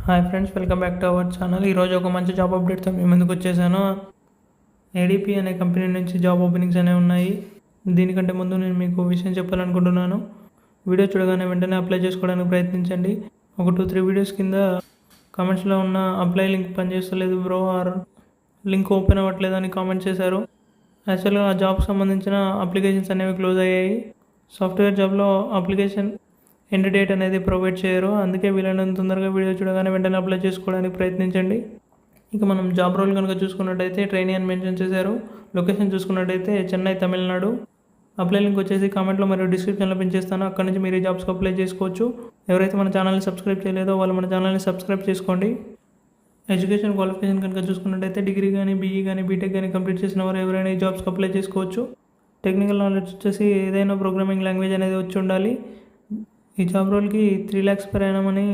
Hi friends, welcome back to our channel. ఈరోజు ఒక మంచి జాబ్ అప్డేట్తో మీ ముందుకు వచ్చేసాను. ఏడీపీ అనే కంపెనీ నుంచి జాబ్ ఓపెనింగ్స్ అనేవి ఉన్నాయి. దీనికంటే ముందు నేను మీకు విషయం చెప్పాలనుకుంటున్నాను. వీడియో చూడగానే వెంటనే అప్లై చేసుకోవడానికి ప్రయత్నించండి. ఒక 2-3 వీడియోస్ కింద కామెంట్స్లో ఉన్న అప్లై లింక్ పనిచేస్తలేదు బ్రో, ఆర్ లింక్ ఓపెన్ అవ్వట్లేదు అని కామెంట్ చేశారు. యాక్చువల్గా ఆ జాబ్కి సంబంధించిన అప్లికేషన్స్ అనేవి క్లోజ్ అయ్యాయి. సాఫ్ట్వేర్ జాబ్లో అప్లికేషన్ ఎండ్ డేట్ అనేది ప్రొవైడ్ చేయరు. అందుకే వీలైనంత తొందరగా వీడియో చూడగానే వెంటనే అప్లై చేసుకోవడానికి ప్రయత్నించండి. ఇక మనం జాబ్ రోల్ కనుక చూసుకున్నట్టయితే ట్రైనీ అని మెన్షన్ చేశారు. లొకేషన్ చూసుకున్నట్టయితే చెన్నై, తమిళనాడు. అప్లై లింక్ వచ్చేసి కామెంట్లో మరియు డిస్క్రిప్షన్లో పెంచేస్తాను. అక్కడ నుంచి మీరు ఈ జాబ్స్కి అప్లై చేసుకోవచ్చు. ఎవరైతే మన ఛానల్ని సబ్స్క్రైబ్ చేయలేదో వాళ్ళు మన ఛానల్ని సబ్స్క్రైబ్ చేసుకోండి. ఎడ్యుకేషన్ క్వాలిఫికేషన్ కనుక చూసుకున్నట్టయితే డిగ్రీ కానీ, బీఈ కానీ, బీటెక్ కానీ కంప్లీట్ చేసిన వారు ఎవరైనా ఈ జాబ్స్కి అప్లై చేసుకోవచ్చు. టెక్నికల్ నాలెడ్జ్ వచ్చేసి ఏదైనా ప్రోగ్రామింగ్ లాంగ్వేజ్ అనేది వచ్చి ఉండాలి. ఈ జాబ్ రోల్కి 3 lakhs per annum అని